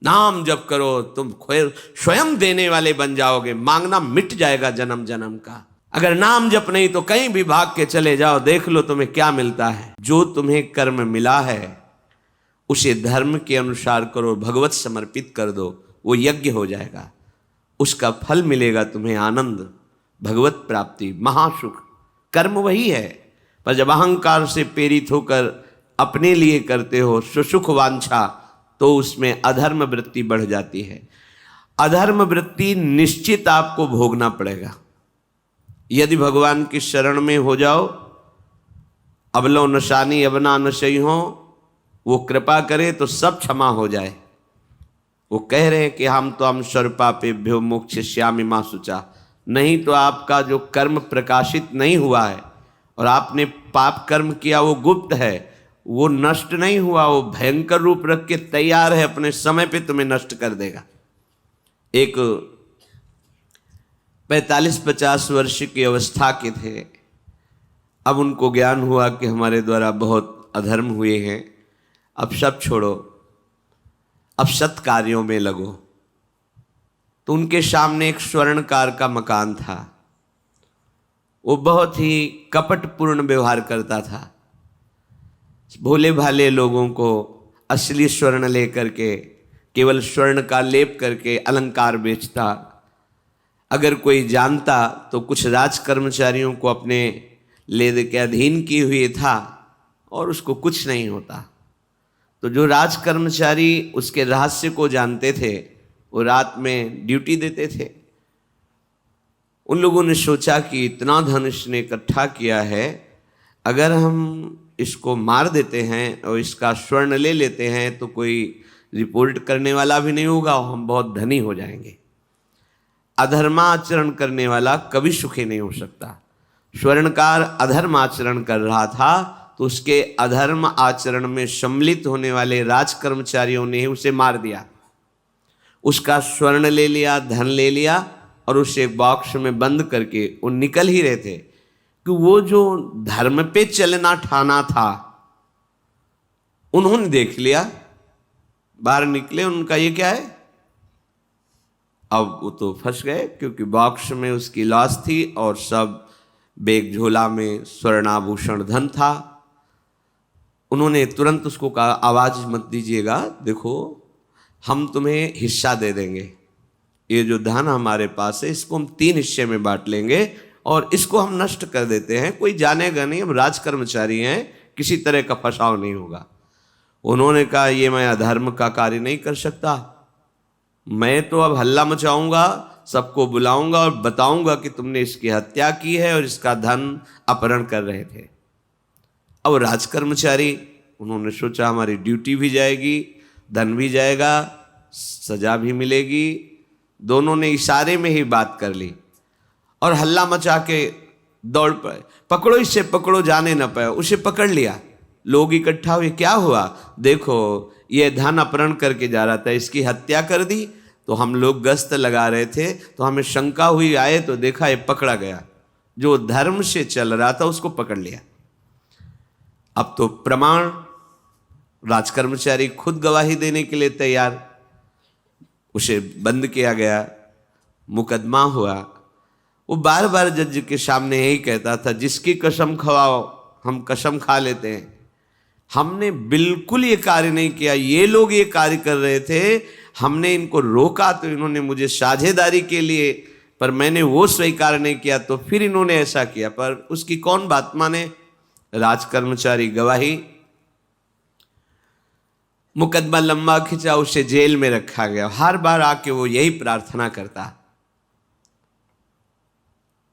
नाम जप करो, तुम स्वयं देने वाले बन जाओगे, मांगना मिट जाएगा जन्म जन्म का। अगर नाम जप नहीं तो कहीं भी भाग के चले जाओ, देख लो तुम्हें क्या मिलता है। जो तुम्हें कर्म मिला है उसे धर्म के अनुसार करो, भगवत समर्पित कर दो, वो यज्ञ हो जाएगा, उसका फल मिलेगा तुम्हें आनंद, भगवत प्राप्ति, महासुख। कर्म वही है, पर जब अहंकार से प्रेरित होकर अपने लिए करते हो सुसुख वांछा, तो उसमें अधर्म वृत्ति बढ़ जाती है। अधर्म वृत्ति निश्चित आपको भोगना पड़ेगा। यदि भगवान की शरण में हो जाओ, अबलो नशानी अबना नशई हो, वो कृपा करे तो सब क्षमा हो जाए। वो कह रहे हैं कि हम तो हम सर्वपापेभ्यो मोक्षयिष्यामि मा शुचा। नहीं तो आपका जो कर्म प्रकाशित नहीं हुआ है और आपने पाप कर्म किया वो गुप्त है, वो नष्ट नहीं हुआ, वो भयंकर रूप रख के तैयार है, अपने समय पे तुम्हें नष्ट कर देगा। एक 45-50 वर्ष की अवस्था के थे, अब उनको ज्ञान हुआ कि हमारे द्वारा बहुत अधर्म हुए हैं, अब सब छोड़ो, अब सत् कार्यों में लगो। तो उनके सामने एक स्वर्णकार का मकान था। वो बहुत ही कपटपूर्ण व्यवहार करता था, भोले भाले लोगों को असली स्वर्ण लेकर के केवल स्वर्ण का लेप करके अलंकार बेचता। अगर कोई जानता तो कुछ राज कर्मचारियों को अपने ले के अधीन किए हुए था और उसको कुछ नहीं होता। तो जो राज कर्मचारी उसके रहस्य को जानते थे वो रात में ड्यूटी देते थे। उन लोगों ने सोचा कि इतना धन इसने इकट्ठा किया है, अगर हम इसको मार देते हैं और इसका स्वर्ण ले लेते हैं तो कोई रिपोर्ट करने वाला भी नहीं होगा और हम बहुत धनी हो जाएंगे। अधर्माचरण करने वाला कभी सुखी नहीं हो सकता। स्वर्णकार अधर्म आचरण कर रहा था तो उसके अधर्म आचरण में सम्मिलित होने वाले राज कर्मचारियों ने उसे मार दिया, उसका स्वर्ण ले लिया, धन ले लिया और उसे एक बॉक्स में बंद करके वो निकल ही रहे थे कि वो जो धर्म पे चलना ठाना था उन्होंने देख लिया। बाहर निकले, उनका ये क्या है, अब वो तो फंस गए क्योंकि बॉक्स में उसकी लाश थी और सब बैग झोला में स्वर्णाभूषण धन था। उन्होंने तुरंत उसको कहा, आवाज मत दीजिएगा, देखो हम तुम्हें हिस्सा दे देंगे, ये जो धन हमारे पास है इसको हम 3 हिस्से में बांट लेंगे और इसको हम नष्ट कर देते हैं, कोई जानेगा नहीं, हम राज कर्मचारी हैं, किसी तरह का फंसाव नहीं होगा। उन्होंने कहा, ये मैं अधर्म का कार्य नहीं कर सकता, मैं तो अब हल्ला मचाऊंगा, सबको बुलाऊंगा और बताऊंगा कि तुमने इसकी हत्या की है और इसका धन अपहरण कर रहे थे। अब राज कर्मचारी, उन्होंने सोचा हमारी ड्यूटी भी जाएगी, धन भी जाएगा, सजा भी मिलेगी। दोनों ने इशारे में ही बात कर ली और हल्ला मचा के दौड़ पाए, पकड़ो इसे, पकड़ो, जाने न पाए। उसे पकड़ लिया, लोग इकट्ठा हुए, क्या हुआ, देखो ये धन अपहरण करके जा रहा था, इसकी हत्या कर दी। तो हम लोग गश्त लगा रहे थे तो हमें शंका हुई, आए तो देखा ये पकड़ा गया, जो धर्म से चल रहा था उसको पकड़ लिया। अब तो प्रमाण, राजकर्मचारी खुद गवाही देने के लिए तैयार, उसे बंद किया गया, मुकदमा हुआ। वो बार बार जज के सामने यही कहता था, जिसकी कसम खवाओ हम कसम खा लेते हैं, हमने बिल्कुल ये कार्य नहीं किया, ये लोग ये कार्य कर रहे थे, हमने इनको रोका तो इन्होंने मुझे साझेदारी के लिए, पर मैंने वो स्वीकार नहीं किया तो फिर इन्होंने ऐसा किया। पर उसकी कौन बात माने, राज कर्मचारी गवाही। मुकदमा लंबा खिंचा, उसे जेल में रखा गया। हर बार आके वो यही प्रार्थना करता,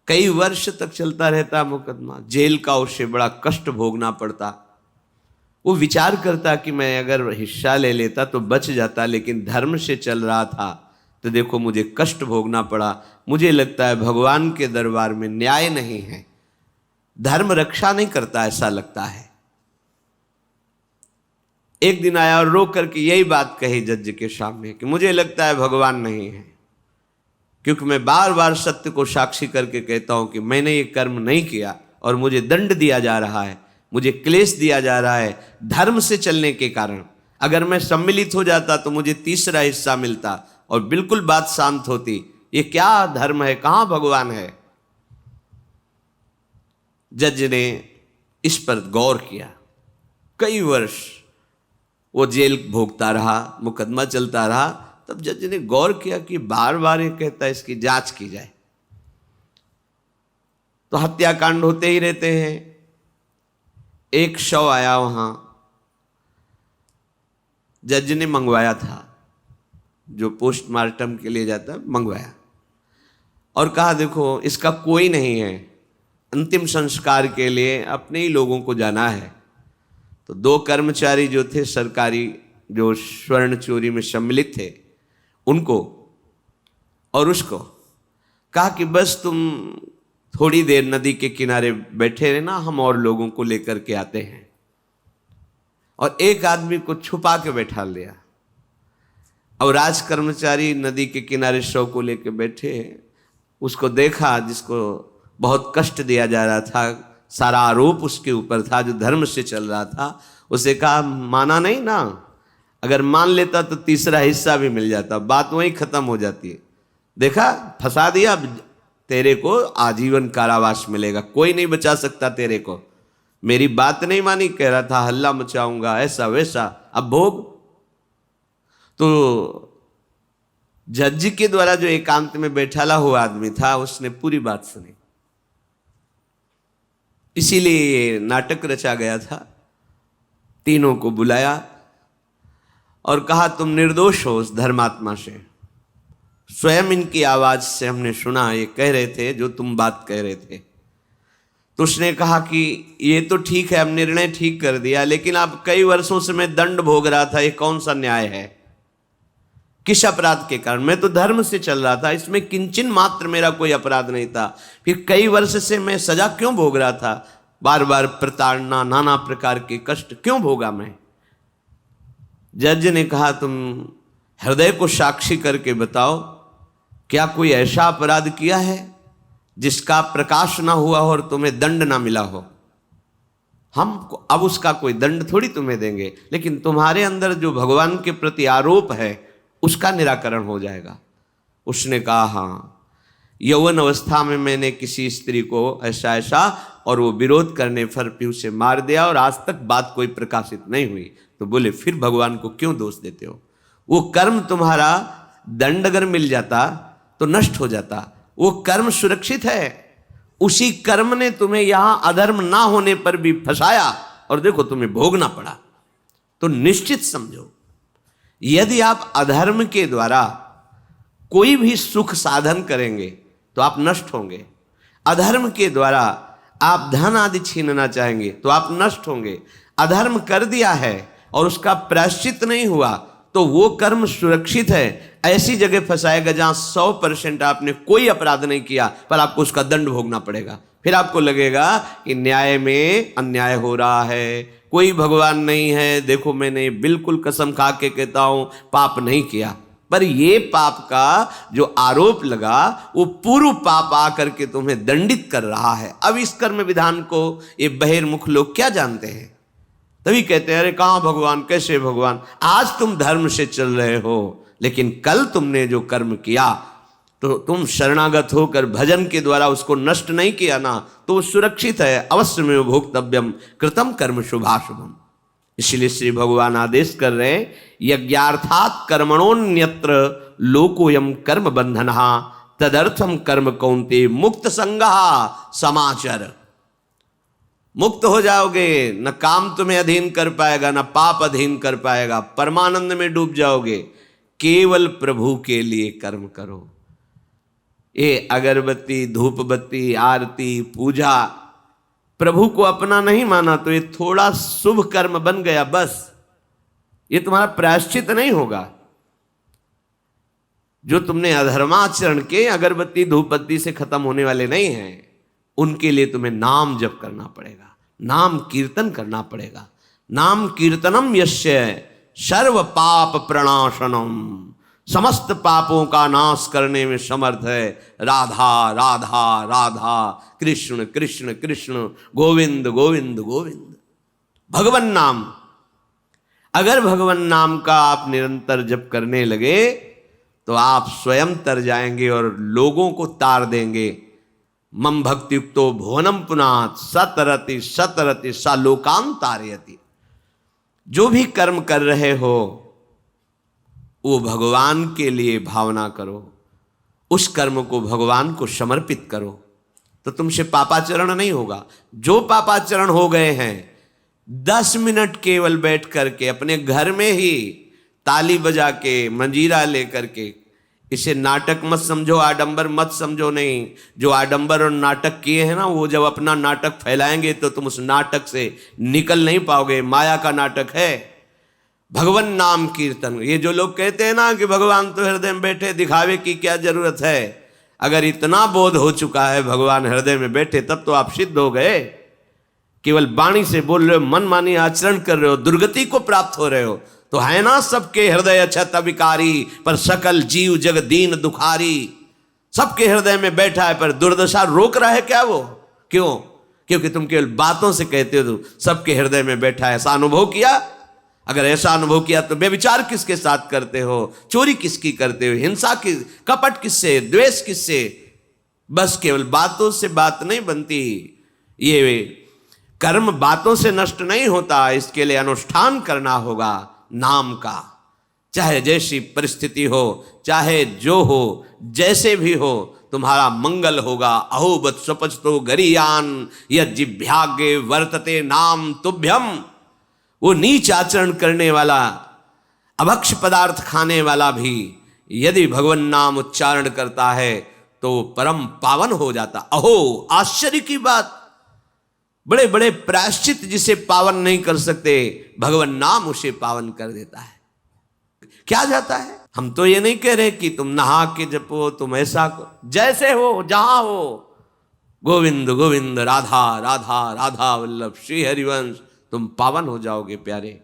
कई वर्ष तक चलता रहता मुकदमा, जेल का उसे बड़ा कष्ट भोगना पड़ता। वो विचार करता कि मैं अगर हिस्सा ले लेता तो बच जाता, लेकिन धर्म से चल रहा था तो देखो मुझे कष्ट भोगना पड़ा। मुझे लगता है भगवान के दरबार में न्याय नहीं है, धर्म रक्षा नहीं करता, ऐसा लगता है। एक दिन आया और रो करके यही बात कही जज के सामने कि मुझे लगता है भगवान नहीं है, क्योंकि मैं बार बार सत्य को साक्षी करके कहता हूं कि मैंने ये कर्म नहीं किया और मुझे दंड दिया जा रहा है, मुझे क्लेश दिया जा रहा है धर्म से चलने के कारण। अगर मैं सम्मिलित हो जाता तो मुझे तीसरा हिस्सा मिलता और बिल्कुल बात शांत होती। ये क्या धर्म है, कहां भगवान है? जज ने इस पर गौर किया। कई वर्ष वो जेल भोगता रहा, मुकदमा चलता रहा। तब जज ने गौर किया कि बार बार ये कहता है इसकी जांच की जाए, तो हत्याकांड होते ही रहते हैं। एक शव आया वहां, जज ने मंगवाया था, जो पोस्टमार्टम के लिए जाता है, मंगवाया और कहा देखो इसका कोई नहीं है, अंतिम संस्कार के लिए अपने ही लोगों को जाना है। तो दो कर्मचारी जो थे सरकारी, जो स्वर्ण चोरी में सम्मिलित थे, उनको और उसको कहा कि बस तुम थोड़ी देर नदी के किनारे बैठे रहना, हम और लोगों को लेकर के आते हैं। और एक आदमी को छुपा के बैठा लिया। और राज कर्मचारी नदी के किनारे शव को लेकर बैठे, उसको देखा जिसको बहुत कष्ट दिया जा रहा था, सारा आरोप उसके ऊपर था, जो धर्म से चल रहा था। उसे कहा माना नहीं ना, अगर मान लेता तो तीसरा हिस्सा भी मिल जाता, बात वहीं खत्म हो जाती है। देखा, फंसा दिया, तेरे को आजीवन कारावास मिलेगा, कोई नहीं बचा सकता तेरे को। मेरी बात नहीं मानी, कह रहा था हल्ला मचाऊंगा, ऐसा वैसा, अब भोग। तो जज के द्वारा जो एकांत में बैठाला हुआ आदमी था, उसने पूरी बात सुनी। इसीलिए ये नाटक रचा गया था। तीनों को बुलाया और कहा तुम निर्दोष हो उस धर्मात्मा से। स्वयं इनकी आवाज से हमने सुना, ये कह रहे थे जो तुम बात कह रहे थे। तो उसने कहा कि ये तो ठीक है, अब निर्णय ठीक कर दिया, लेकिन अब कई वर्षों से मैं दंड भोग रहा था, ये कौन सा न्याय है? किस अपराध के कारण? मैं तो धर्म से चल रहा था, इसमें किंचन मात्र मेरा कोई अपराध नहीं था, फिर कई वर्ष से मैं सजा क्यों भोग रहा था? बार बार प्रताड़ना, नाना प्रकार के कष्ट क्यों भोगा मैं? जज ने कहा तुम हृदय को साक्षी करके बताओ, क्या कोई ऐसा अपराध किया है जिसका प्रकाश ना हुआ हो और तुम्हें दंड ना मिला हो? हम अब उसका कोई दंड थोड़ी तुम्हें देंगे, लेकिन तुम्हारे अंदर जो भगवान के प्रति आरोप है उसका निराकरण हो जाएगा। उसने कहा हाँ, यौवन अवस्था में मैंने किसी स्त्री को ऐसा ऐसा, और वो विरोध करने पर भी उसे मार दिया और आज तक बात कोई प्रकाशित नहीं हुई। तो बोले फिर भगवान को क्यों दोष देते हो? वो कर्म तुम्हारा दंड अगर मिल जाता तो नष्ट हो जाता, वो कर्म सुरक्षित है। उसी कर्म ने तुम्हें यहां अधर्म ना होने पर भी फंसाया और देखो तुम्हें भोगना पड़ा। तो निश्चित समझो, यदि आप अधर्म के द्वारा कोई भी सुख साधन करेंगे तो आप नष्ट होंगे। अधर्म के द्वारा आप धन आदि छीनना चाहेंगे तो आप नष्ट होंगे। अधर्म कर दिया है और उसका प्रायश्चित नहीं हुआ तो वो कर्म सुरक्षित है। ऐसी जगह फंसाएगा जहां 100% आपने कोई अपराध नहीं किया पर आपको उसका दंड भोगना पड़ेगा। फिर आपको लगेगा कि न्याय में अन्याय हो रहा है, कोई भगवान नहीं है। देखो मैंने बिल्कुल कसम खा के कहता हूं पाप नहीं किया, पर ये पाप का जो आरोप लगा वो पूर्व पाप आकर के तुम्हें दंडित कर रहा है। अब इस कर्म विधान को ये बहिर्मुख लोग क्या जानते हैं? तभी कहते हैं अरे कहां भगवान, कैसे भगवान? आज तुम धर्म से चल रहे हो, लेकिन कल तुमने जो कर्म किया तो तुम शरणागत होकर भजन के द्वारा उसको नष्ट नहीं किया ना, तो वो सुरक्षित है। अवश्य में भोक्तव्यम कृतम कर्म शुभाशुभम। इसलिए श्री भगवान आदेश कर रहे हैं यज्ञार्थात् कर्मणोन्यत्र लोकोयम कर्म बंधनः तदर्थम कर्म कौन्ते मुक्त संगः समाचर। मुक्त हो जाओगे, न काम तुम्हें अधीन कर पाएगा, न पाप अधीन कर पाएगा, परमानंद में डूब जाओगे। केवल प्रभु के लिए कर्म करो। ये अगरबत्ती, धूप बत्ती, आरती, पूजा प्रभु को अपना नहीं माना तो ये थोड़ा शुभ कर्म बन गया, बस ये तुम्हारा प्रायश्चित नहीं होगा। जो तुमने अधर्माचरण के अगरबत्ती धूप बत्ती से खत्म होने वाले नहीं हैं, उनके लिए तुम्हें नाम जप करना पड़ेगा, नाम कीर्तन करना पड़ेगा। नाम कीर्तनम यस्य सर्व पाप प्रणाशनम, समस्त पापों का नाश करने में समर्थ है। राधा राधा राधा, कृष्ण कृष्ण कृष्ण, गोविंद गोविंद गोविंद। भगवन नाम अगर भगवान नाम का आप निरंतर जप करने लगे तो आप स्वयं तर जाएंगे और लोगों को तार देंगे। मम भक्तियुक्तो भुवनम पुनात् सतरति सतरति सा लोकान तारयति। जो भी कर्म कर रहे हो वो भगवान के लिए भावना करो, उस कर्म को भगवान को समर्पित करो, तो तुमसे पापाचरण नहीं होगा। जो पापाचरण हो गए हैं 10 मिनट केवल बैठ करके अपने घर में ही ताली बजा के मंजीरा लेकर के, इसे नाटक मत समझो, आडंबर मत समझो। नहीं, जो आडंबर और नाटक किए हैं ना, वो जब अपना नाटक फैलाएंगे तो तुम उस नाटक से निकल नहीं पाओगे। माया का नाटक है। भगवान नाम कीर्तन, ये जो लोग कहते हैं ना कि भगवान तो हृदय में बैठे, दिखावे की क्या जरूरत है। अगर इतना बोध हो चुका है भगवान हृदय में बैठे, तब तो आप सिद्ध हो गए। केवल वाणी से बोल रहे हो, मन मानी आचरण कर रहे हो, दुर्गति को प्राप्त हो रहे हो, तो है ना सबके हृदय अछत विकारी, पर सकल जीव जग दीन दुखारी। सबके हृदय में बैठा है, पर दुर्दशा रोक रहा है क्या वो? क्यों? क्योंकि तुम केवल बातों से कहते हो तो सबके हृदय में बैठा है। ऐसा अनुभव किया? अगर ऐसा अनुभव किया तो बेविचार किसके साथ करते हो, चोरी किसकी करते हो, हिंसा की, कपट किससे, द्वेष किससे? बस केवल बातों से बात नहीं बनती। ये कर्म बातों से नष्ट नहीं होता, इसके लिए अनुष्ठान करना होगा नाम का। चाहे जैसी परिस्थिति हो, चाहे जो हो, जैसे भी हो, तुम्हारा मंगल होगा। अहोबत स्वपचतो गरीयान यज्जिभ्यागे वर्तते नाम तुभ्यम। वो नीच आचरण करने वाला, अभक्ष पदार्थ खाने वाला भी यदि भगवान नाम उच्चारण करता है तो परम पावन हो जाता। अहो, आश्चर्य की बात! बड़े बड़े प्रायश्चित जिसे पावन नहीं कर सकते, भगवान नाम उसे पावन कर देता है। क्या जाता है? हम तो ये नहीं कह रहे कि तुम नहा के जपो, तुम ऐसा को, जैसे हो, जहां हो, गोविंद गोविंद, राधा राधा राधा वल्लभ श्री हरिवंश, तुम पावन हो जाओगे प्यारे।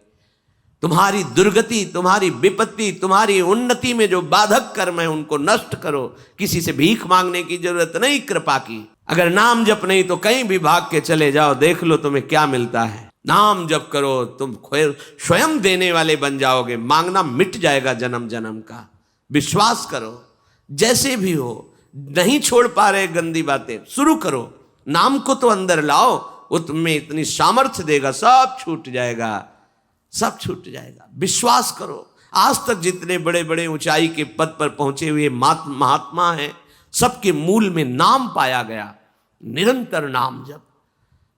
तुम्हारी दुर्गति, तुम्हारी विपत्ति, तुम्हारी उन्नति में जो बाधक कर्म है उनको नष्ट करो। किसी से भीख मांगने की जरूरत नहीं, कृपा की। अगर नाम जप नहीं तो कहीं भी भाग के चले जाओ, देख लो तुम्हें क्या मिलता है। नाम जप करो, तुम स्वयं देने वाले बन जाओगे। मांगना मिट जाएगा जन्म जन्म का। विश्वास करो, जैसे भी हो। नहीं छोड़ पा रहे गंदी बातें, शुरू करो। नाम को तो अंदर लाओ, वो तुम्हें इतनी सामर्थ्य देगा, सब छूट जाएगा, सब छूट जाएगा। विश्वास करो। आज तक जितने बड़े बड़े ऊंचाई के पद पर पहुंचे हुए महात्मा हैं, सबके मूल में नाम पाया गया। निरंतर नाम जप,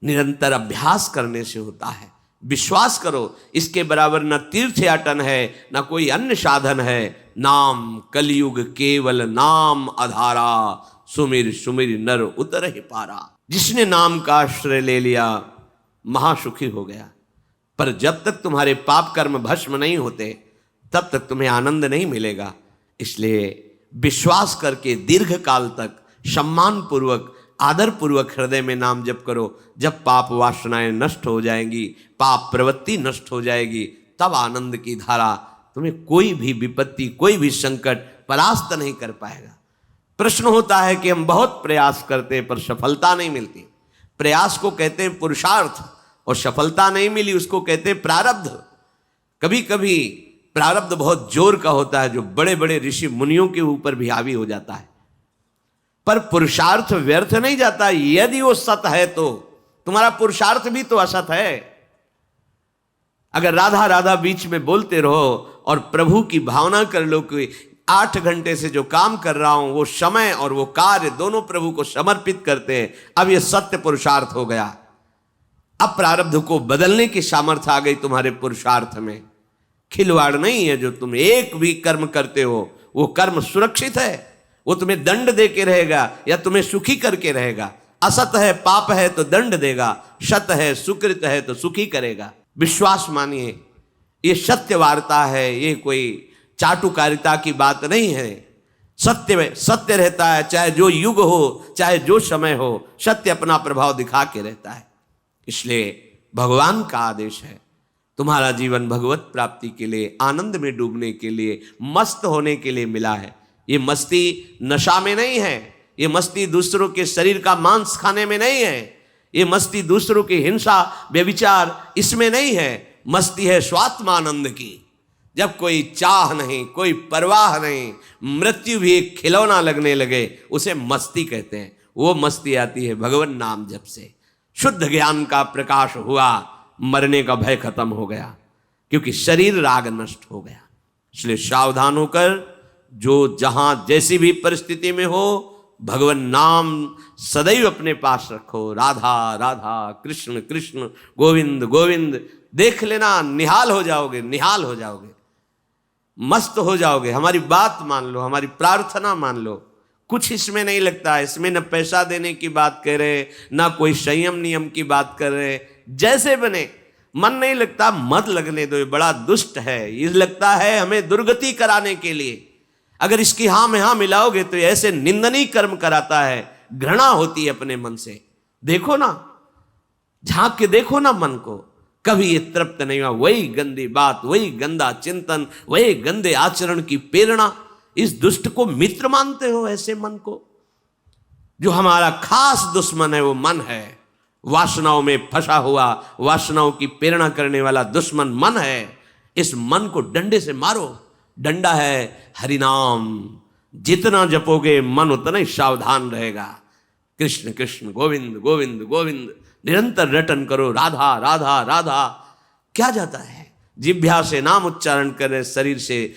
निरंतर अभ्यास करने से होता है। विश्वास करो, इसके बराबर न तीर्थयाटन है, न कोई अन्य साधन है। नाम कलयुग केवल नाम आधारा, सुमिर सुमिर नर उतर ही पारा। जिसने नाम का आश्रय ले लिया महासुखी हो गया। पर जब तक तुम्हारे पाप कर्म भस्म नहीं होते, तब तक तुम्हें आनंद नहीं मिलेगा। इसलिए विश्वास करके दीर्घ काल तक सम्मान पूर्वक, आदर पूर्वक हृदय में नाम जप करो। जब पाप वासनाएं नष्ट हो जाएंगी, पाप प्रवृत्ति नष्ट हो जाएगी, तब आनंद की धारा, तुम्हें कोई भी विपत्ति, कोई भी संकट परास्त नहीं कर पाएगा। प्रश्न होता है कि हम बहुत प्रयास करते हैं पर सफलता नहीं मिलती। प्रयास को कहते हैं पुरुषार्थ, और सफलता नहीं मिली उसको कहते हैं प्रारब्ध। कभी कभी प्रारब्ध बहुत जोर का होता है, जो बड़े बड़े ऋषि मुनियों के ऊपर भी हावी हो जाता है। पर पुरुषार्थ व्यर्थ नहीं जाता। यदि वो सत है तो तुम्हारा पुरुषार्थ भी तो असत है। अगर राधा राधा बीच में बोलते रहो और प्रभु की भावना कर लो कि 8 घंटे से जो काम कर रहा हूं, वो समय और वो कार्य दोनों प्रभु को समर्पित करते हैं, अब ये सत्य पुरुषार्थ हो गया। अब प्रारब्ध को बदलने की सामर्थ्य आ गई तुम्हारे पुरुषार्थ में। खिलवाड़ नहीं है। जो तुम एक भी कर्म करते हो वो कर्म सुरक्षित है, वो तुम्हें दंड दे के रहेगा या तुम्हें सुखी करके रहेगा। असत है, पाप है तो दंड देगा, सत है, सुकृत है तो सुखी करेगा। विश्वास मानिए, ये सत्य वार्ता है, ये कोई चाटुकारिता की बात नहीं है। सत्य सत्य रहता है, चाहे जो युग हो, चाहे जो समय हो, सत्य अपना प्रभाव दिखा के रहता है। इसलिए भगवान का आदेश है, तुम्हारा जीवन भगवत प्राप्ति के लिए, आनंद में डूबने के लिए, मस्त होने के लिए मिला है। ये मस्ती नशा में नहीं है, ये मस्ती दूसरों के शरीर का मांस खाने में नहीं है, ये मस्ती दूसरों की हिंसा व्यभिचार इसमें नहीं है। मस्ती है स्वात्मानंद की। जब कोई चाह नहीं, कोई परवाह नहीं, मृत्यु भी एक खिलौना लगने लगे, उसे मस्ती कहते हैं। वो मस्ती आती है भगवान नाम जप से। शुद्ध ज्ञान का प्रकाश हुआ, मरने का भय खत्म हो गया, क्योंकि शरीर राग नष्ट हो गया। इसलिए सावधान होकर जो जहां जैसी भी परिस्थिति में हो, भगवान नाम सदैव अपने पास रखो। राधा राधा, कृष्ण कृष्ण, गोविंद गोविंद। देख लेना, निहाल हो जाओगे, निहाल हो जाओगे, मस्त हो जाओगे। हमारी बात मान लो, हमारी प्रार्थना मान लो। कुछ इसमें नहीं लगता है। इसमें न पैसा देने की बात कर रहे, ना कोई संयम नियम की बात कर रहे। जैसे बने, मन नहीं लगता, मत लगने दो। ये बड़ा दुष्ट है। ये लगता है हमें दुर्गति कराने के लिए। अगर इसकी हाँ में हाँ मिलाओगे तो ऐसे निंदनीय कर्म कराता है। घृणा होती है अपने मन से। देखो ना, झांक के देखो ना मन को, कभी ये तृप्त नहीं हुआ। वही गंदी बात, वही गंदा चिंतन, वही गंदे आचरण की प्रेरणा। इस दुष्ट को मित्र मानते हो, ऐसे मन को? जो हमारा खास दुश्मन है वो मन है। वासनाओं में फंसा हुआ, वासनाओं की प्रेरणा करने वाला दुश्मन मन है। इस मन को डंडे से मारो। डंडा है हरिनाम। जितना जपोगे मन उतना ही सावधान रहेगा। कृष्ण कृष्ण, गोविंद गोविंद गोविंद, निरंतर रटन करो। राधा राधा राधा। क्या जाता है? जिह्वा से नाम उच्चारण कर रहे, शरीर से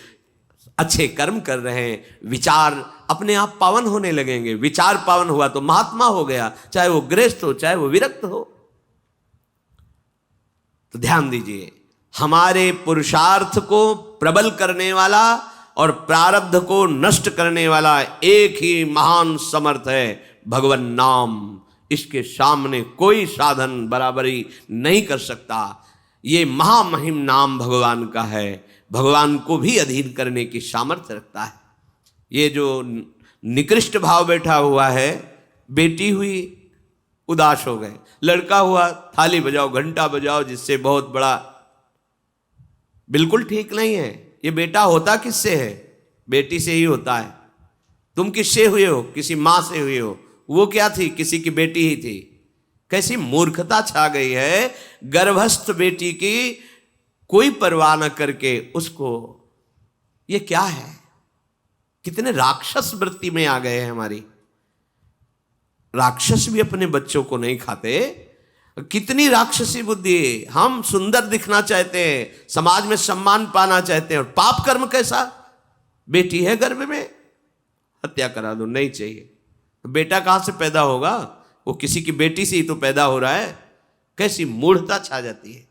अच्छे कर्म कर रहे हैं, विचार अपने आप पावन होने लगेंगे। विचार पावन हुआ तो महात्मा हो गया, चाहे वो गृहस्थ हो, चाहे वो विरक्त हो। तो ध्यान दीजिए, हमारे पुरुषार्थ को प्रबल करने वाला और प्रारब्ध को नष्ट करने वाला एक ही महान समर्थ है, भगवान नाम। इसके सामने कोई साधन बराबरी नहीं कर सकता। ये महामहिम नाम भगवान का है। भगवान को भी अधीन करने की सामर्थ्य रखता है। ये जो निकृष्ट भाव बैठा हुआ है, बेटी हुई उदास हो गए, लड़का हुआ थाली बजाओ, घंटा बजाओ, जिससे बहुत बड़ा, बिल्कुल ठीक नहीं है। ये बेटा होता किससे है? बेटी से ही होता है। तुम किससे हुए हो? किसी माँ से हुए हो। वो क्या थी? किसी की बेटी ही थी। कैसी मूर्खता छा गई है। गर्भस्थ बेटी की कोई परवाह न करके उसको, ये क्या है? कितने राक्षस वृत्ति में आ गए हैं हमारी। राक्षस भी अपने बच्चों को नहीं खाते। कितनी राक्षसी बुद्धि। हम सुंदर दिखना चाहते हैं, समाज में सम्मान पाना चाहते हैं, और पाप कर्म कैसा? बेटी है गर्भ में, हत्या करा दो, नहीं चाहिए। बेटा कहां से पैदा होगा? वो किसी की बेटी से ही तो पैदा हो रहा है। कैसी मूढ़ता छा जाती है।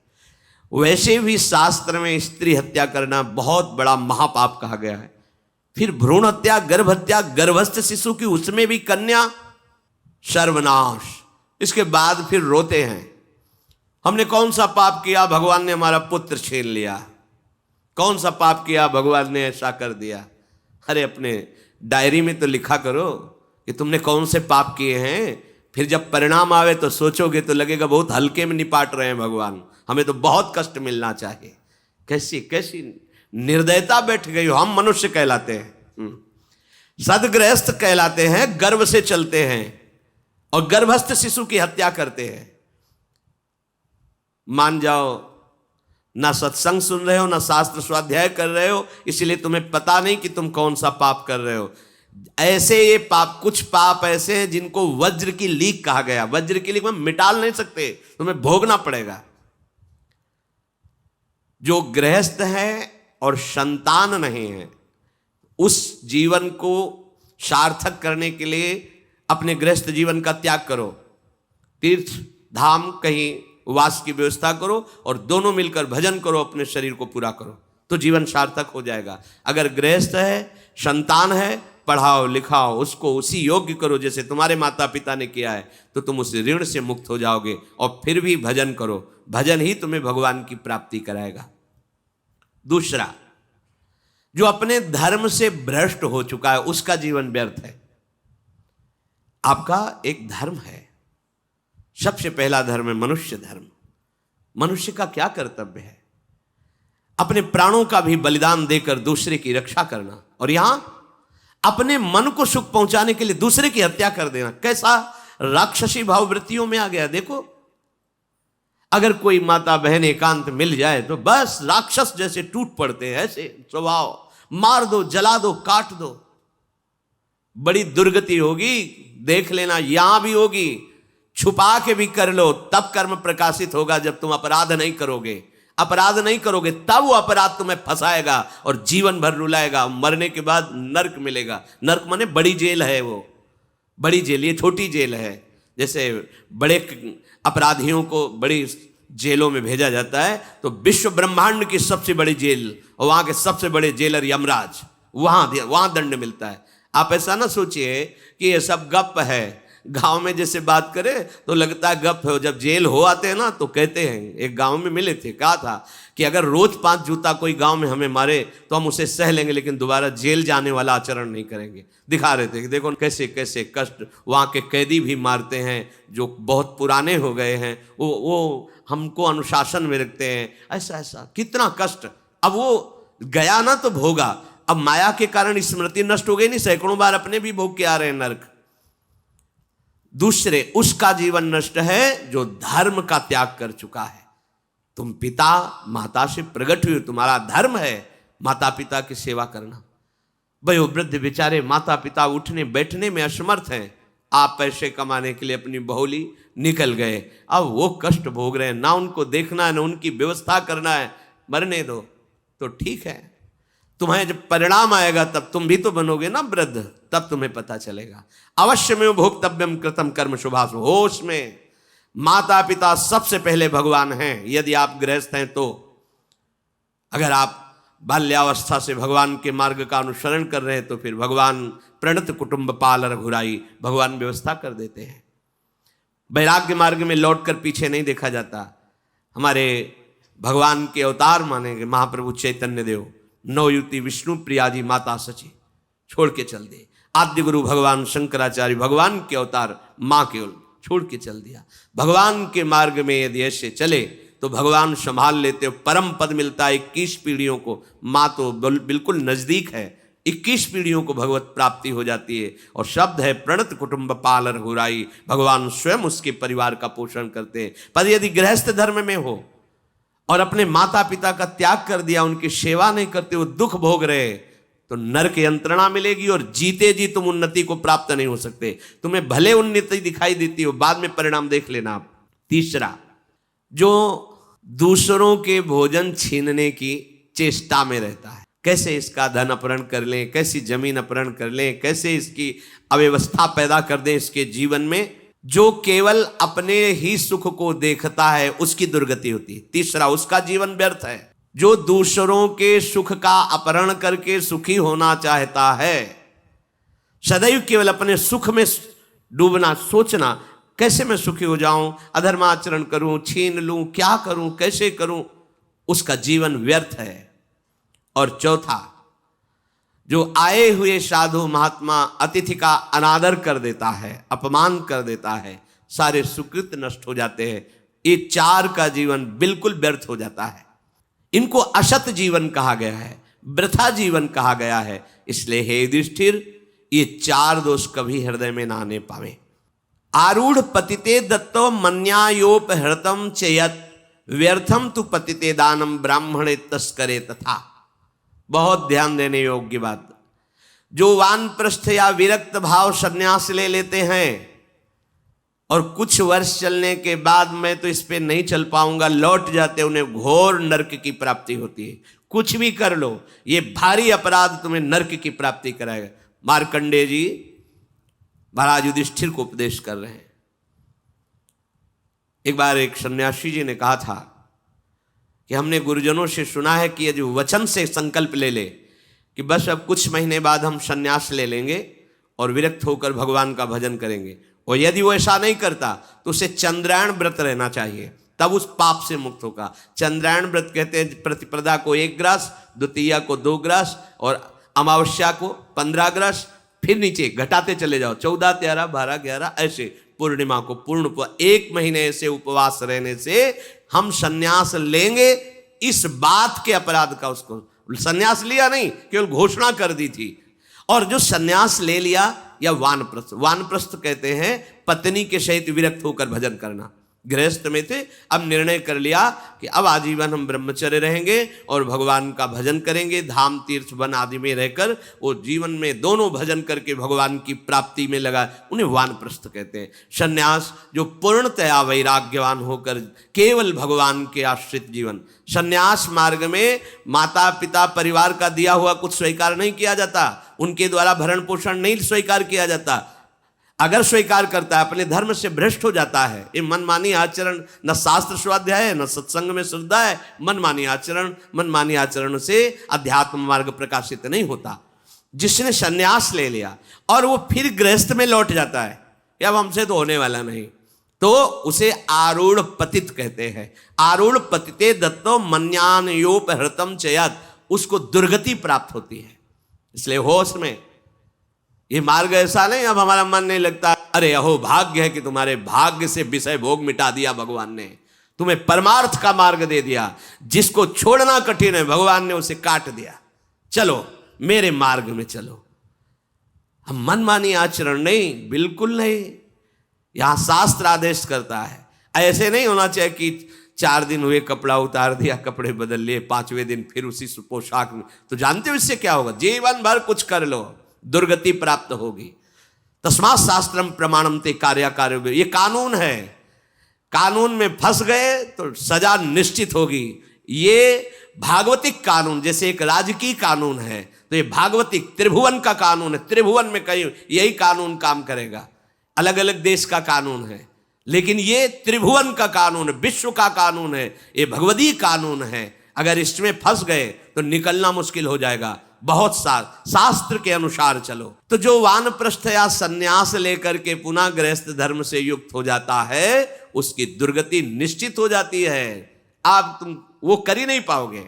वैसे भी शास्त्र में स्त्री हत्या करना बहुत बड़ा महापाप कहा गया है। फिर भ्रूण हत्या, गर्भ हत्या, गर्भस्थ शिशु की, उसमें भी कन्या, सर्वनाश। इसके बाद फिर रोते हैं, हमने कौन सा पाप किया, भगवान ने हमारा पुत्र छीन लिया। कौन सा पाप किया, भगवान ने ऐसा कर दिया। अरे अपने डायरी में तो लिखा करो कि तुमने कौन से पाप किए हैं। फिर जब परिणाम आवे तो सोचोगे तो लगेगा बहुत हल्के में निपाट रहे हैं भगवान, हमें तो बहुत कष्ट मिलना चाहिए। कैसी कैसी निर्दयता बैठ गई हो। हम मनुष्य कहलाते हैं, सदगृहस्थ कहलाते हैं, गर्भ से चलते हैं, और गर्भस्थ शिशु की हत्या करते हैं। मान जाओ, ना सत्संग सुन रहे हो, ना शास्त्र स्वाध्याय कर रहे हो, इसलिए तुम्हें पता नहीं कि तुम कौन सा पाप कर रहे हो। ऐसे ये पाप, कुछ पाप ऐसे हैं जिनको वज्र की लीक कहा गया। वज्र की लीक में मिटाल नहीं सकते, तुम्हें भोगना पड़ेगा। जो गृहस्थ है और संतान नहीं है, उस जीवन को सार्थक करने के लिए अपने गृहस्थ जीवन का त्याग करो। तीर्थ धाम कहीं वास की व्यवस्था करो, और दोनों मिलकर भजन करो, अपने शरीर को पूरा करो, तो जीवन सार्थक हो जाएगा। अगर गृहस्थ है, संतान है, पढ़ाओ लिखाओ, उसको उसी योग्य करो जैसे तुम्हारे माता पिता ने किया है, तो तुम उस ऋण से मुक्त हो जाओगे। और फिर भी भजन करो, भजन ही तुम्हें भगवान की प्राप्ति कराएगा। दूसरा, जो अपने धर्म से भ्रष्ट हो चुका है, उसका जीवन व्यर्थ है। आपका एक धर्म है, सबसे पहला धर्म है मनुष्य धर्म। मनुष्य का क्या कर्तव्य है? अपने प्राणों का भी बलिदान देकर दूसरे की रक्षा करना, और यहां अपने मन को सुख पहुंचाने के लिए दूसरे की हत्या कर देना। कैसा राक्षसी भाव वृत्तियों में आ गया। देखो, अगर कोई माता बहन एकांत मिल जाए तो बस राक्षस जैसे टूट पड़ते हैं, ऐसे स्वभाव, मार दो, जला दो, काट दो। बड़ी दुर्गति होगी, देख लेना, यहां भी होगी। छुपा के भी कर लो तब कर्म प्रकाशित होगा। जब तुम अपराध नहीं करोगे, अपराध नहीं करोगे तब वो अपराध तुम्हें फंसाएगा और जीवन भर रुलाएगा। मरने के बाद नर्क मिलेगा। नर्क माने बड़ी जेल है, वो बड़ी जेल, ये छोटी जेल है। जैसे बड़े अपराधियों को बड़ी जेलों में भेजा जाता है, तो विश्व ब्रह्मांड की सबसे बड़ी जेल और वहां के सबसे बड़े जेलर यमराज, वहां दंड मिलता है। आप ऐसा ना सोचिए कि ये सब गप है। गांव में जैसे बात करे तो लगता है गप है, जब जेल हो आते हैं ना तो कहते हैं, एक गांव में मिले थे, कहा था कि अगर रोज 5 जूता कोई गांव में हमें मारे तो हम उसे सह लेंगे, लेकिन दोबारा जेल जाने वाला आचरण नहीं करेंगे। दिखा रहे थे कि देखो कैसे कैसे कष्ट वहाँ के कैदी भी मारते हैं जो बहुत पुराने हो गए हैं, वो हमको अनुशासन में रखते हैं, ऐसा ऐसा कितना कष्ट। अब वो गया ना तो भोगा, अब माया के कारण स्मृति नष्ट हो गई नहीं, सैकड़ों बार अपने भी भोग के आ रहे हैं नर्क। दूसरे उसका जीवन नष्ट है जो धर्म का त्याग कर चुका है। तुम पिता माता से प्रकट हुए, तुम्हारा धर्म है माता पिता की सेवा करना। वयोवृद्ध बेचारे माता पिता उठने बैठने में असमर्थ हैं, आप पैसे कमाने के लिए अपनी बहुली निकल गए, अब वो कष्ट भोग रहे हैं, ना उनको देखना है ना उनकी व्यवस्था करना है। मरने दो तो ठीक है, तुम्हें जब परिणाम आएगा तब तुम भी तो बनोगे ना वृद्ध, तब तुम्हें पता चलेगा। अवश्य में भोक्तव्यम कृतम कर्म शुभाशु। होश में माता पिता सबसे पहले भगवान हैं यदि आप गृहस्थ हैं तो। अगर आप बाल्यावस्था से भगवान के मार्ग का अनुसरण कर रहे हैं तो फिर भगवान प्रणत कुटुंब पाल रघुराई, भगवान व्यवस्था कर देते हैं। वैराग्य मार्ग में लौटकर पीछे नहीं देखा जाता। हमारे भगवान के अवतार मानेंगे महाप्रभु चैतन्य देव, नवयुति विष्णु प्रिया जी माता सची छोड़ के चल दिए। आद्य गुरु भगवान शंकराचार्य भगवान के अवतार माँ केवल छोड़ के चल दिया। भगवान के मार्ग में यदि ऐसे चले तो भगवान संभाल लेते हो, परम पद मिलता है 21 पीढ़ियों को। माँ तो बिल्कुल नजदीक है, 21 पीढ़ियों को भगवत प्राप्ति हो जाती है। और शब्द है प्रणत कुटुंब पाल रघुराई, भगवान स्वयं उसके परिवार का पोषण करते हैं। पर यदि गृहस्थ धर्म में हो और अपने माता पिता का त्याग कर दिया, उनकी सेवा नहीं करते, वो दुख भोग रहे, तो नरक यंत्रणा मिलेगी और जीते जी तुम उन्नति को प्राप्त नहीं हो सकते। तुम्हें भले उन्नति दिखाई देती हो, बाद में परिणाम देख लेना आप। तीसरा, जो दूसरों के भोजन छीनने की चेष्टा में रहता है, कैसे इसका धन अपहरण कर लें, कैसी जमीन अपहरण कर लें, कैसे इसकी अव्यवस्था पैदा कर दें इसके जीवन में, जो केवल अपने ही सुख को देखता है उसकी दुर्गति होती है। तीसरा, उसका जीवन व्यर्थ है। जो दूसरों के सुख का अपहरण करके सुखी होना चाहता है, सदैव केवल अपने सुख में डूबना, सोचना कैसे मैं सुखी हो जाऊं, अधर्माचरण करूं, छीन लूं, क्या करूं, कैसे करूं, उसका जीवन व्यर्थ है। और चौथा, जो आए हुए साधु महात्मा अतिथि का अनादर कर देता है, अपमान कर देता है, सारे सुकृत नष्ट हो जाते हैं। ये 4 का जीवन बिल्कुल व्यर्थ हो जाता है। इनको असत जीवन कहा गया है, वृथा जीवन कहा गया है। इसलिए हे युधिष्ठिर, ये 4 दोष कभी हृदय में ना आने पावे। आरूढ़ पतिते दत्तो मन्यायोपहृतम चयत, व्यर्थम तु पतिते दानम ब्राह्मणे तस्करे तथा। बहुत ध्यान देने योग्य बात। जो वानप्रस्थ या विरक्त भाव संन्यास ले लेते हैं और कुछ वर्ष चलने के बाद मैं तो इस पे नहीं चल पाऊंगा लौट जाते, उन्हें घोर नरक की प्राप्ति होती है। कुछ भी कर लो, ये भारी अपराध तुम्हें नरक की प्राप्ति कराएगा। मार्कंडेय जी महाराज युधिष्ठिर को उपदेश कर रहे हैं। एक बार एक सन्यासी जी ने कहा था कि हमने गुरुजनों से सुना है कि यदि वचन से संकल्प ले ले कि बस अब कुछ महीने बाद हम संन्यास ले लेंगे और विरक्त होकर भगवान का भजन करेंगे, और यदि वो ऐसा नहीं करता तो उसे चंद्रायण व्रत रहना चाहिए, तब उस पाप से मुक्त होगा। चंद्रायण व्रत कहते हैं प्रतिपदा को 1 ग्रास, द्वितीया को 2 ग्रास और अमावस्या को 15 ग्रास, फिर नीचे घटाते चले जाओ, 14, 13, 12, 11, ऐसे पूर्णिमा को पूर्ण 1 महीने से उपवास रहने से हम सन्यास लेंगे। इस बात के अपराध का, उसको सन्यास लिया नहीं, केवल घोषणा कर दी थी। और जो सन्यास ले लिया, या वानप्रस्थ, वानप्रस्थ कहते हैं पत्नी के सहित विरक्त होकर भजन करना, गृहस्थ में थे, अब निर्णय कर लिया कि अब आजीवन हम ब्रह्मचर्य रहेंगे और भगवान का भजन करेंगे। धाम तीर्थ वन आदि में रहकर वो जीवन में दोनों भजन करके भगवान की प्राप्ति में लगा। उन्हें वानप्रस्थ कहते हैं। सन्यास जो पूर्णतया वैराग्यवान होकर केवल भगवान के आश्रित जीवन। सन्यास मार्ग में माता पिता परिवार का दिया हुआ कुछ स्वीकार नहीं किया जाता, उनके द्वारा भरण पोषण नहीं स्वीकार किया जाता। अगर स्वीकार करता है अपने धर्म से भ्रष्ट हो जाता है। ये मनमानी आचरण, न शास्त्र स्वाध्याय है न सत्संग में श्रद्धा है। मनमानी आचरण से अध्यात्म मार्ग प्रकाशित नहीं होता। जिसने सन्यास ले लिया और वो फिर गृहस्थ में लौट जाता है, अब हमसे तो होने वाला नहीं, तो उसे आरूढ़ पतित कहते हैं। आरूढ़ पतिते दत्तो मन्यानयोपहृतम चयत, उसको दुर्गति प्राप्त होती है। इसलिए होश में ये मार्ग ऐसा नहीं अब हमारा मन नहीं लगता, अरे अहो भाग्य है कि तुम्हारे भाग्य से विषय भोग मिटा दिया भगवान ने, तुम्हें परमार्थ का मार्ग दे दिया। जिसको छोड़ना कठिन है भगवान ने उसे काट दिया, चलो मेरे मार्ग में चलो। हम मनमानी आचरण नहीं, बिल्कुल नहीं। यहां शास्त्र आदेश करता है। ऐसे नहीं होना चाहिए कि 4 दिन हुए कपड़ा उतार दिया, कपड़े बदल लिए, 5वें दिन फिर उसी पोशाक में। तो जानते हो इससे क्या होगा? जीवन भर कुछ कर लो, दुर्गति प्राप्त होगी। तस्मात् शास्त्रम प्रमाणम ते कार्याकार्य, ये कानून है। कानून में फंस गए तो सजा निश्चित होगी। ये भागवतिक कानून, जैसे एक राजकीय कानून है, तो ये भागवतिक त्रिभुवन का कानून है। त्रिभुवन में कहीं यही कानून काम करेगा। अलग अलग देश का कानून है, लेकिन ये त्रिभुवन का कानून है, विश्व का कानून है, ये भगवदीय कानून है। अगर इसमें फंस गए तो निकलना मुश्किल हो जाएगा। बहुत शास्त्र के अनुसार चलो। तो जो वानप्रस्थ या सन्यास लेकर के पुनः गृहस्थ धर्म से युक्त हो जाता है, उसकी दुर्गति निश्चित हो जाती है। आप तुम वो कर ही नहीं पाओगे।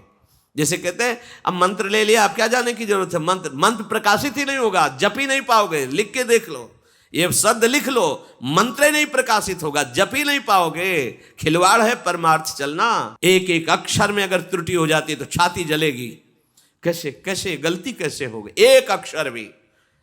जैसे कहते हैं अब मंत्र ले लिया, अब क्या जाने की जरूरत है। मंत्र प्रकाशित ही नहीं होगा, जप ही नहीं पाओगे। लिख के देख लो, ये शब्द लिख लो, मंत्र नहीं प्रकाशित होगा, जप ही नहीं पाओगे। खिलवाड़ है परमार्थ चलना। एक एक अक्षर में अगर त्रुटि हो जाती है तो छाती जलेगी। कैसे गलती कैसे होगी? एक अक्षर भी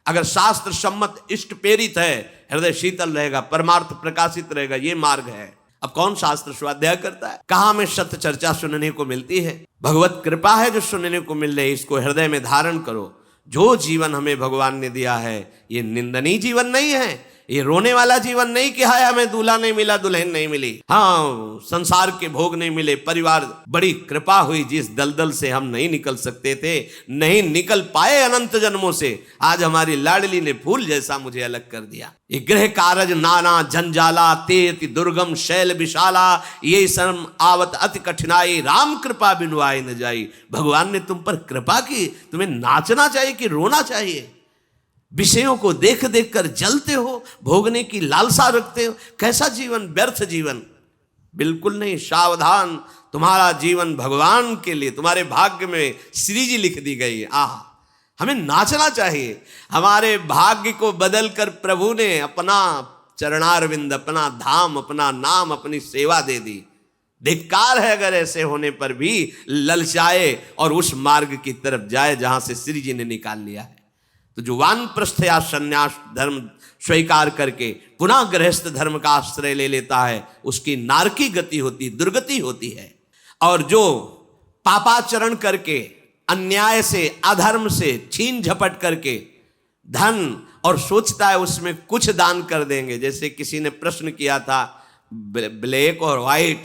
अगर शास्त्र सम्मत इष्ट प्रेरित है, हृदय शीतल रहेगा, परमार्थ प्रकाशित रहेगा। ये मार्ग है। अब कौन शास्त्र स्वाध्याय करता है? कहाँ में सत्य चर्चा सुनने को मिलती है? भगवत कृपा है जो सुनने को मिल रही है, इसको हृदय में धारण करो। जो जीवन हमें भगवान ने दिया है ये निंदनीय जीवन नहीं है, ये रोने वाला जीवन नहीं कि हाय हमें दूल्हा नहीं मिला, दुल्हन नहीं मिली, हाँ संसार के भोग नहीं मिले, परिवार बड़ी कृपा हुई जिस दलदल से हम नहीं निकल सकते थे, नहीं निकल पाए अनंत जन्मों से, आज हमारी लाडली ने फूल जैसा मुझे अलग कर दिया। ये गृह कारज नाना जंजाला तेति दुर्गम शैल विशाला, ये शर्म आवत अति कठिनाई, राम कृपा बिनु आए न जाई। भगवान ने तुम पर कृपा की, तुम्हें नाचना चाहिए कि रोना चाहिए? विषयों को देख देख कर जलते हो, भोगने की लालसा रखते हो। कैसा जीवन? व्यर्थ जीवन। बिल्कुल नहीं। सावधान, तुम्हारा जीवन भगवान के लिए, तुम्हारे भाग्य में श्री जी लिख दी गई है। आह, हमें नाचना चाहिए। हमारे भाग्य को बदल कर प्रभु ने अपना चरणारविंद, अपना धाम, अपना नाम, अपनी सेवा दे दी। धिक्कार है अगर ऐसे होने पर भी ललचाए और उस मार्ग की तरफ जाए जहां से श्री जी ने निकाल लिया है। तो जो वानप्रस्थ या संन्यास धर्म स्वीकार करके पुनः गृहस्थ धर्म का आश्रय ले लेता है, उसकी नारकी गति होती, दुर्गति होती है। और जो पापाचरण करके, अन्याय से, अधर्म से छीन झपट करके धन और सोचता है उसमें कुछ दान कर देंगे। जैसे किसी ने प्रश्न किया था ब्लैक और वाइट,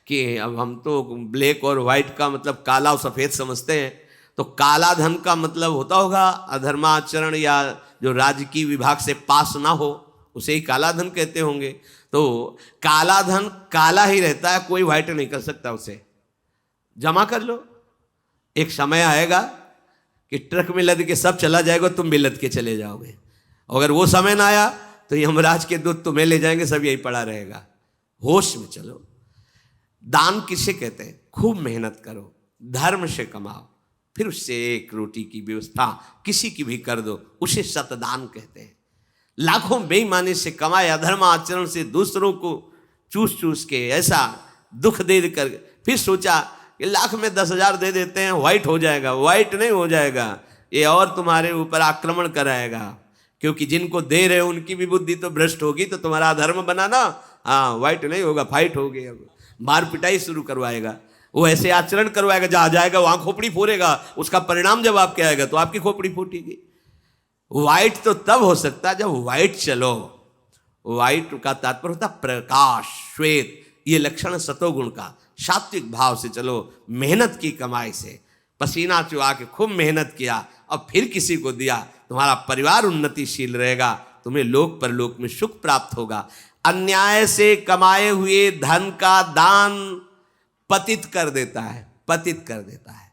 कि अब हम तो ब्लैक और वाइट का मतलब काला और सफ़ेद समझते हैं, तो काला धन का मतलब होता होगा अधर्माचरण या जो राजकीय विभाग से पास ना हो, उसे ही काला धन कहते होंगे। तो काला धन काला ही रहता है, कोई वाइट नहीं कर सकता उसे। जमा कर लो, एक समय आएगा कि ट्रक में लद के सब चला जाएगा, तुम भी लद के चले जाओगे। अगर वो समय ना आया तो यमराज के दूत तुम्हें ले जाएंगे, सब यही पड़ा रहेगा। होश में चलो। दान किसे कहते हैं? खूब मेहनत करो, धर्म से कमाओ, फिर उससे एक रोटी की व्यवस्था किसी की भी कर दो, उसे सतदान कहते हैं। लाखों बेईमानी से कमाए, अधर्म आचरण से दूसरों को चूस चूस के ऐसा दुख दे कर फिर सोचा कि लाख में 10,000 दे देते हैं, वाइट हो जाएगा। वाइट नहीं हो जाएगा, ये और तुम्हारे ऊपर आक्रमण कराएगा। क्योंकि जिनको दे रहे हो उनकी भी बुद्धि तो भ्रष्ट होगी, तो तुम्हारा अधर्म बना ना, हाँ, वाइट नहीं होगा, फाइट हो गई, अब मार पिटाई शुरू करवाएगा। वो ऐसे आचरण करवाएगा, जहां जाएगा वहां खोपड़ी फोड़ेगा, उसका परिणाम जब आपके आएगा तो आपकी खोपड़ी फूटेगी। वाइट तो तब हो सकता है जब वाइट चलो। वाइट का तात्पर्य होता प्रकाश, श्वेत, ये लक्षण सतोगुण का। सात्विक भाव से चलो, मेहनत की कमाई से, पसीना चुहा के खूब मेहनत किया और फिर किसी को दिया, तुम्हारा परिवार उन्नतिशील रहेगा, तुम्हें लोक परलोक में सुख प्राप्त होगा। अन्याय से कमाए हुए धन का दान पतित कर देता है, पतित कर देता है।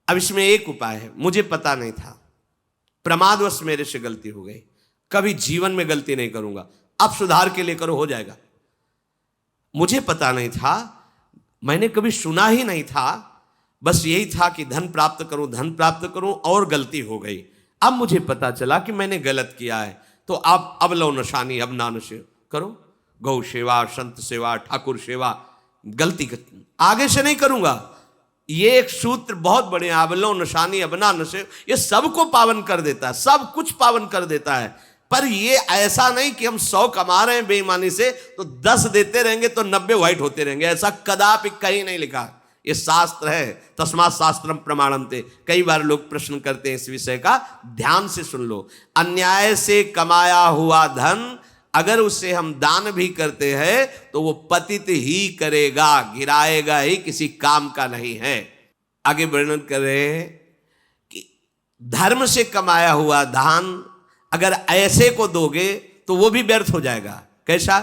अब इसमें एक उपाय है, मुझे पता नहीं था, प्रमादवश मेरे से गलती हो गई, कभी जीवन में गलती नहीं करूंगा, अब सुधार के लिए करो, हो जाएगा। मुझे पता नहीं था, मैंने कभी सुना ही नहीं था, बस यही था कि धन प्राप्त करूं, धन प्राप्त करूं, और गलती हो गई। अब मुझे पता चला कि मैंने गलत किया है, तो अब लो नशानी, अब ना नशे करो, गौ सेवा, संत सेवा, ठाकुर सेवा, गलती आगे से नहीं करूंगा। ये एक सूत्र बहुत बड़े, अबलो नशानी अबना नशे, ये सबको पावन कर देता है, सब कुछ पावन कर देता है। पर ये ऐसा नहीं कि हम 100 कमा रहे हैं बेईमानी से तो 10 देते रहेंगे तो 90 व्हाइट होते रहेंगे, ऐसा कदापि कहीं नहीं लिखा। ये शास्त्र है, तस्मात् शास्त्रम प्रमाणन्ते। कई बार लोग प्रश्न करते हैं इस विषय का, ध्यान से सुन लो। अन्याय से कमाया हुआ धन अगर उसे हम दान भी करते हैं तो वो पतित ही करेगा, गिराएगा ही, किसी काम का नहीं है। आगे वर्णन कर रहे हैं कि धर्म से कमाया हुआ दान अगर ऐसे को दोगे तो वो भी व्यर्थ हो जाएगा। कैसा?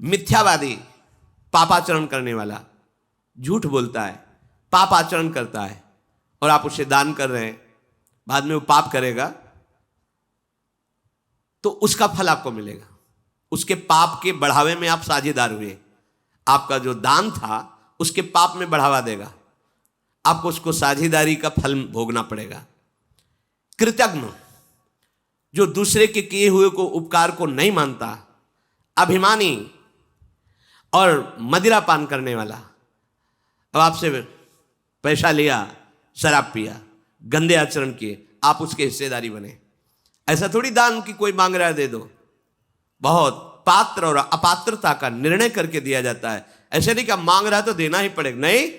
मिथ्यावादी, पापाचरण करने वाला, झूठ बोलता है, पापाचरण करता है, और आप उसे दान कर रहे हैं, बाद में वो पाप करेगा तो उसका फल आपको मिलेगा। उसके पाप के बढ़ावे में आप साझेदार हुए, आपका जो दान था उसके पाप में बढ़ावा देगा, आपको उसको साझेदारी का फल भोगना पड़ेगा। कृतज्ञ, जो दूसरे के किए हुए को उपकार को नहीं मानता, अभिमानी और मदिरा पान करने वाला, अब आपसे पैसा लिया, शराब पिया, गंदे आचरण किए, आप उसके हिस्सेदारी बने। ऐसा थोड़ी दान की कोई मांग रहा है दे दो, बहुत पात्र और अपात्रता का निर्णय करके दिया जाता है। ऐसे नहीं कि मांग रहा है तो देना ही पड़ेगा, नहीं,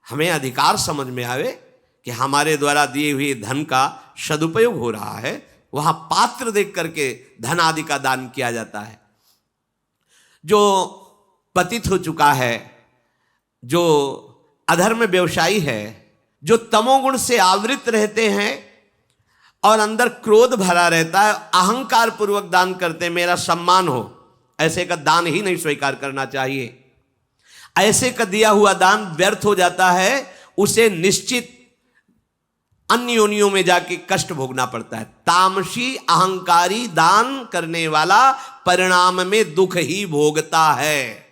हमें अधिकार समझ में आवे कि हमारे द्वारा दिए हुए धन का सदुपयोग हो रहा है, वहां पात्र देख करके धन आदि का दान किया जाता है। जो पतित हो चुका है, जो अधर्म व्यवसायी है, जो तमोगुण से आवृत रहते हैं और अंदर क्रोध भरा रहता है, अहंकार पूर्वक दान करते, मेरा सम्मान हो, ऐसे का दान ही नहीं स्वीकार करना चाहिए। ऐसे का दिया हुआ दान व्यर्थ हो जाता है, उसे निश्चित अन्य योनियों में जाके कष्ट भोगना पड़ता है। तामसी अहंकारी दान करने वाला परिणाम में दुख ही भोगता है।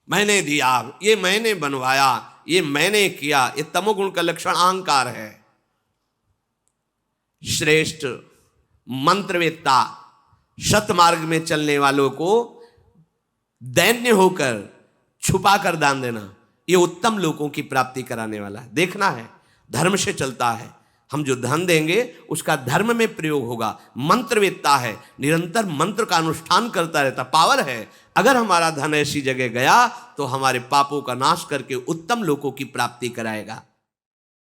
मैंने दिया, ये मैंने बनवाया, ये मैंने किया, ये तमोगुण का लक्षण अहंकार है। श्रेष्ठ मंत्रवेत्ता, सतमार्ग में चलने वालों को दैन्य होकर छुपा कर दान देना, ये उत्तम लोगों की प्राप्ति कराने वाला है। देखना है, धर्म से चलता है, हम जो धन देंगे उसका धर्म में प्रयोग होगा। मंत्रवेत्ता है, निरंतर मंत्र का अनुष्ठान करता रहता, पावर है। अगर हमारा धन ऐसी जगह गया तो हमारे पापों का नाश करके उत्तम लोगों की प्राप्ति कराएगा।